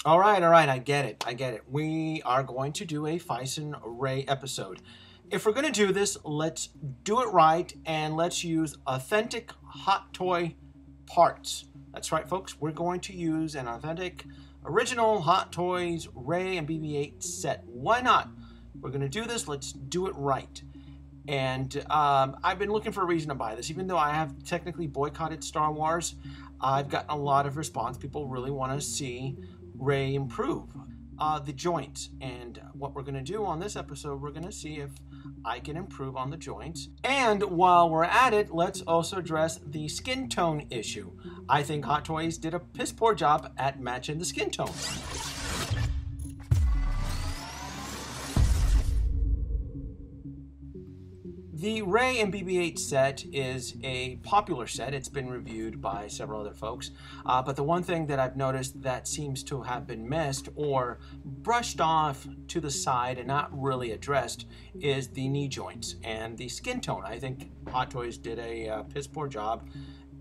All right, I get it. We are going to do a Phicen Ray episode. If we're going to do this, let's do it right and let's use authentic hot toy parts. That's right, folks. We're going to use an authentic, original Hot Toys Ray and BB-8 set. Why not? We're going to do this. Let's do it right. And I've been looking for a reason to buy this. Even though I have technically boycotted Star Wars, I've gotten a lot of response. People really want to see Ray improve the joints. And what we're going to do on this episode, we're going to see if I can improve on the joints. And while we're at it, let's also address the skin tone issue. I think Hot Toys did a piss poor job at matching the skin tone. The Ray and BB-8 set is a popular set. It's been reviewed by several other folks. But the one thing that I've noticed that seems to have been missed or brushed off to the side and not really addressed is the knee joints and the skin tone. I think Hot Toys did a piss poor job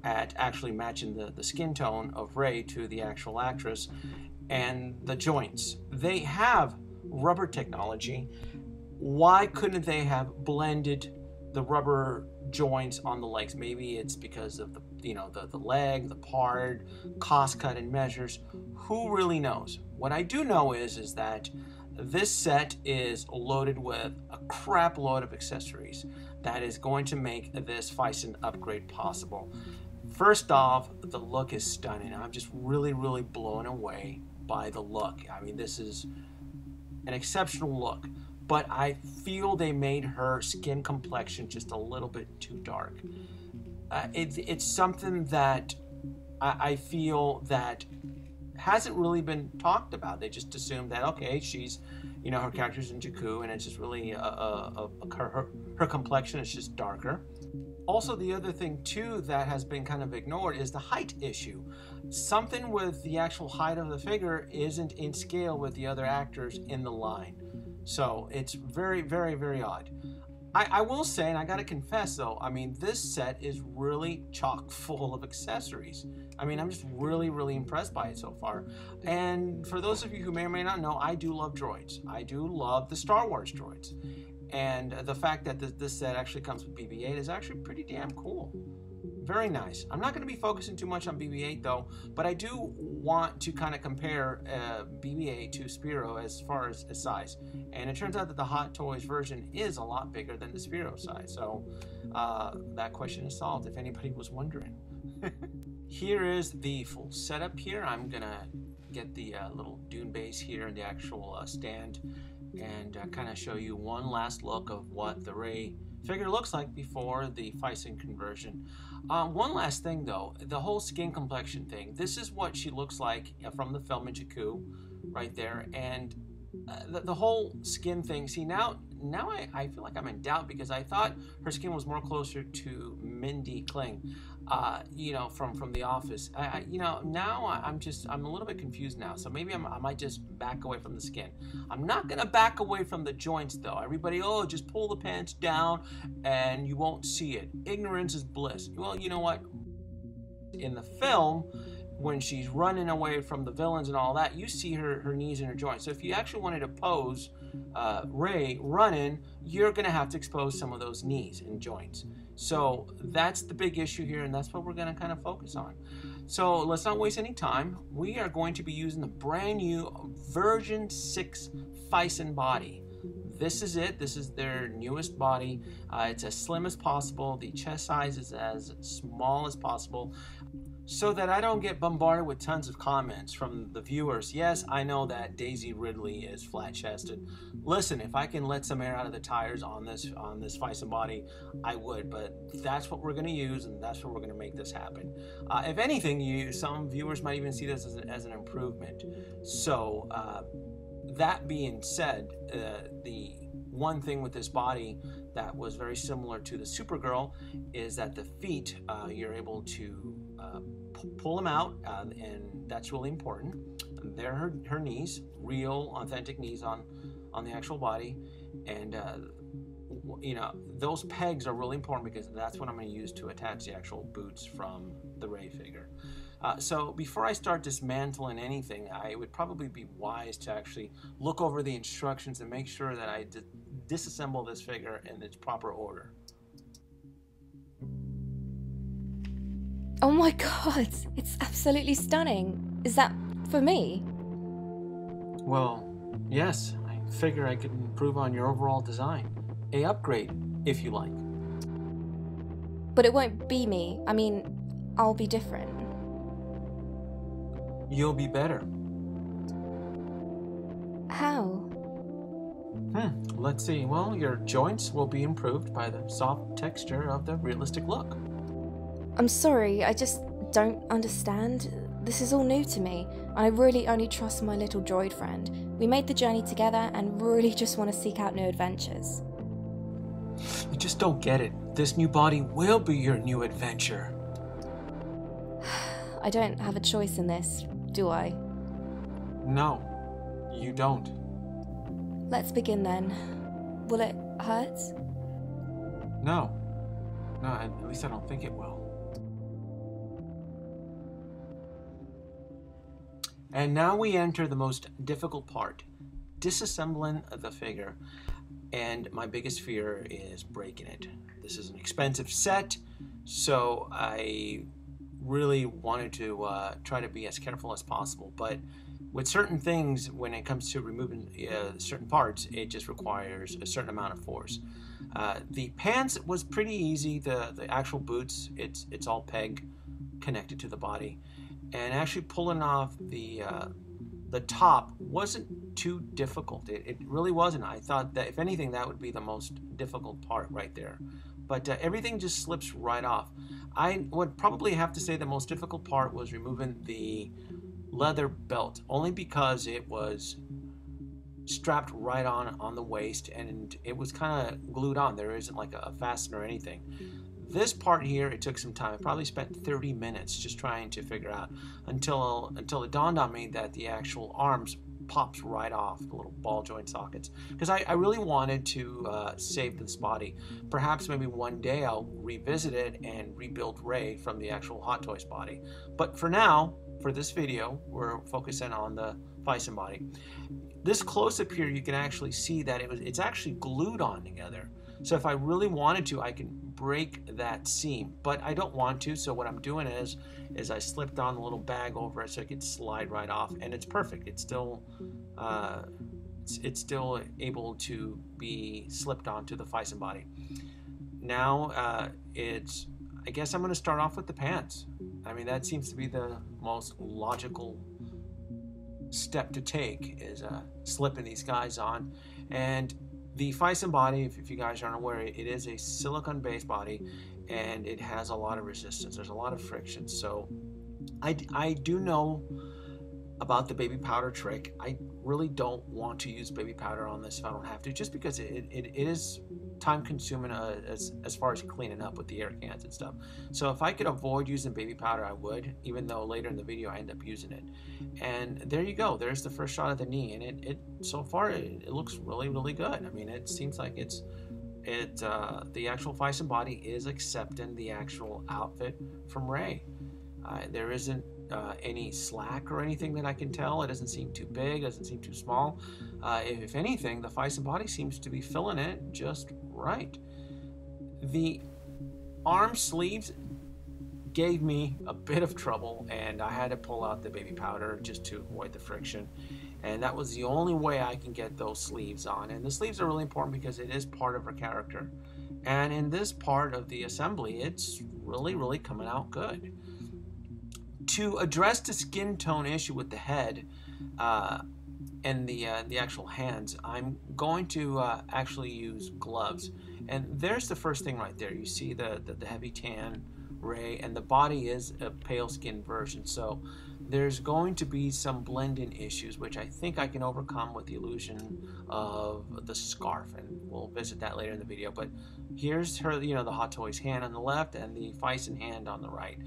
at actually matching the skin tone of Ray to the actual actress and the joints. They have rubber technology. Why couldn't they have blended the rubber joints on the legs? Maybe it's because of the leg, the part, cost cut and measures. Who really knows? What I do know is that this set is loaded with a crap load of accessories that is going to make this Phicen upgrade possible. First off, the look is stunning. I'm just really blown away by the look. I mean, this is an exceptional look. But I feel they made her skin complexion just a little bit too dark. It's something that I feel that hasn't really been talked about. They just assume that, okay, she's, her character's in Jakku, and it's just really her complexion is just darker. Also, the other thing too that has been kind of ignored is the height issue. Something with the actual height of the figure isn't in scale with the other actors in the line. So it's very odd. I will say, and I gotta confess though, I mean, this set is really chock full of accessories. I mean, I'm just really impressed by it so far. And for those of you who may or may not know, I do love droids. I do love the Star Wars droids. And the fact that this set actually comes with BB-8 is actually pretty damn cool. Very nice. I'm not going to be focusing too much on BB-8 though, but I do want to kind of compare BB-8 to Spiro as far as size. And it turns out that the Hot Toys version is a lot bigger than the Spiro size. So that question is solved if anybody was wondering. Here is the full setup here. I'm going to get the little dune base here and the actual stand and kind of show you one last look of what the Ray figure looks like before the Phicen conversion. One last thing though, the whole skin complexion thing. This is what she looks like from the film in Jakku, right there, and the whole skin thing. See, now I feel like I'm in doubt because I thought her skin was more closer to Mindy Kling, from The Office. Now I'm a little bit confused now. So maybe I might just back away from the skin. I'm not gonna back away from the joints though. Everybody, just pull the pants down and you won't see it. Ignorance is bliss. Well, you know what? In the film, when she's running away from the villains and all that, you see her knees and her joints. So if you actually wanted to pose Ray running, you're going to have to expose some of those knees and joints. So that's the big issue here, and that's what we're going to kind of focus on. So let's not waste any time. We are going to be using the brand new version 6 Phicen body. This is it. This is their newest body. It's as slim as possible. The chest size is as small as possible, so that I don't get bombarded with tons of comments from the viewers. Yes, I know that Daisy Ridley is flat-chested. Listen, if I can let some air out of the tires on this Phicen body, I would, but that's what we're going to use, and that's what we're going to make this happen. If anything, some viewers might even see this as an improvement. So, that being said, the one thing with this body that was very similar to the Supergirl is that the feet, you're able to pull them out, and that's really important. They're her knees, real, authentic knees on the actual body. And you know, those pegs are really important because that's what I'm going to use to attach the actual boots from the Rey figure. So before I start dismantling anything, I would probably be wise to actually look over the instructions and make sure that I disassemble this figure in its proper order. Oh my god, it's absolutely stunning. Is that for me? Well, yes, I figure I could improve on your overall design. A upgrade, if you like. But it won't be me. I mean, I'll be different. You'll be better. How? Let's see. Well, your joints will be improved by the soft texture of the realistic look. I'm sorry, I just don't understand. This is all new to me. I really only trust my little droid friend. We made the journey together and really just want to seek out new adventures. You just don't get it. This new body will be your new adventure. I don't have a choice in this, do I? No, you don't. Let's begin then. Will it hurt? No. No, at least I don't think it will. And now we enter the most difficult part, disassembling the figure. And my biggest fear is breaking it. This is an expensive set, so I really wanted to try to be as careful as possible. But with certain things, when it comes to removing certain parts, it just requires a certain amount of force. The pants was pretty easy. The actual boots, it's all peg connected to the body. And actually pulling off the top wasn't too difficult. It really wasn't. I thought that if anything, that would be the most difficult part right there. But everything just slips right off. I would probably have to say the most difficult part was removing the leather belt, only because it was strapped right on the waist and it was kind of glued on. There isn't like a fastener or anything. This part here, it took some time. I probably spent 30 minutes just trying to figure out until it dawned on me that the actual arms pops right off, the little ball joint sockets. Because I really wanted to save this body. Perhaps maybe one day I'll revisit it and rebuild Rey from the actual Hot Toys body. But for now, for this video, we're focusing on the Phicen body. This close-up here, you can actually see that it's actually glued on together. So if I really wanted to, I can break that seam, but I don't want to. So what I'm doing is I slipped on the little bag over it so it could slide right off, and it's perfect. It's still able to be slipped onto the Phicen body. Now I guess I'm going to start off with the pants. I mean, that seems to be the most logical step to take, is slipping these guys on. And the Phicen body, if you guys aren't aware, it is a silicone-based body, and it has a lot of resistance. There's a lot of friction. So I do know about the baby powder trick. I really don't want to use baby powder on this if I don't have to, just because it is time consuming as far as cleaning up with the air cans and stuff. So if I could avoid using baby powder, I would, even though later in the video I end up using it. And there you go. There's the first shot of the knee, and it so far it looks really, really good. I mean, it seems like the actual Phicen body is accepting the actual outfit from Rey. There isn't any slack or anything that I can tell. It doesn't seem too big, doesn't seem too small. If anything, the Phicen body seems to be filling it just right. The arm sleeves gave me a bit of trouble, and I had to pull out the baby powder just to avoid the friction. And that was the only way I can get those sleeves on. And the sleeves are really important because it is part of her character. And in this part of the assembly, it's really, really coming out good. To address the skin tone issue with the head and the actual hands, I'm going to actually use gloves. And there's the first thing right there. You see the heavy tan Rey, and the body is a pale skin version. So there's going to be some blend-in issues, which I think I can overcome with the illusion of the scarf, and we'll visit that later in the video. But here's her, the Hot Toys hand on the left and the Phicen hand on the right.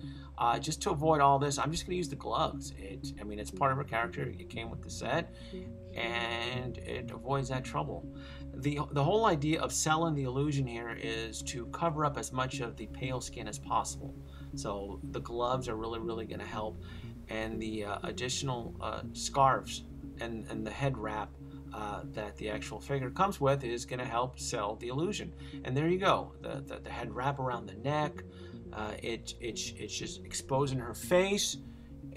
Just to avoid all this, I'm just going to use the gloves. I mean, it's part of her character. It came with the set, and it avoids that trouble. The whole idea of selling the illusion here is to cover up as much of the pale skin as possible. So the gloves are really going to help, and the additional scarves and the head wrap that the actual figure comes with is going to help sell the illusion. And there you go, the head wrap around the neck. It's just exposing her face,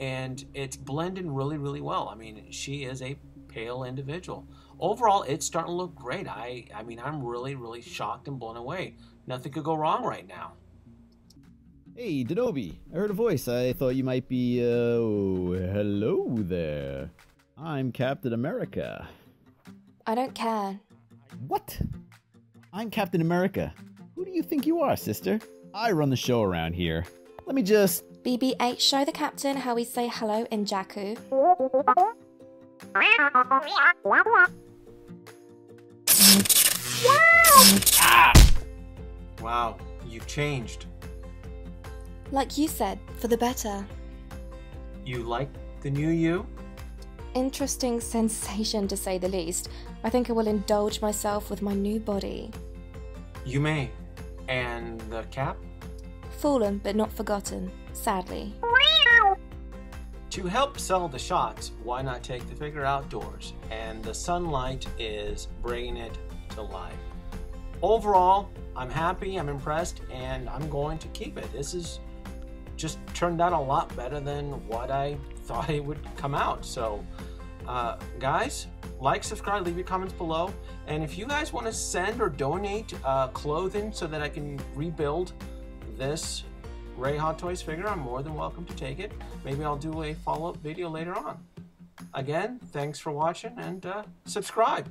and it's blending really well. I mean, she is a pale individual. Overall, it's starting to look great. I mean, I'm really shocked and blown away. Nothing could go wrong right now. Hey, Denobi, I heard a voice. I thought you might be, hello there. I'm Captain America. I don't care. What? I'm Captain America. Who do you think you are, sister? I run the show around here. Let me just... BB-8, show the captain how we say hello in Jakku. Wow, you've changed. Like you said, for the better. You like the new you? Interesting sensation, to say the least. I think I will indulge myself with my new body. You may. And the cap? Fallen, but not forgotten, sadly. To help sell the shots, why not take the figure outdoors? And the sunlight is bringing it to life. Overall, I'm happy, I'm impressed, and I'm going to keep it. This is just turned out a lot better than what I thought it would come out. So, guys, like, subscribe, leave your comments below. And if you guys want to send or donate clothing so that I can rebuild this Rey Hot Toys figure, I'm more than welcome to take it. Maybe I'll do a follow-up video later on. Again, thanks for watching, and subscribe.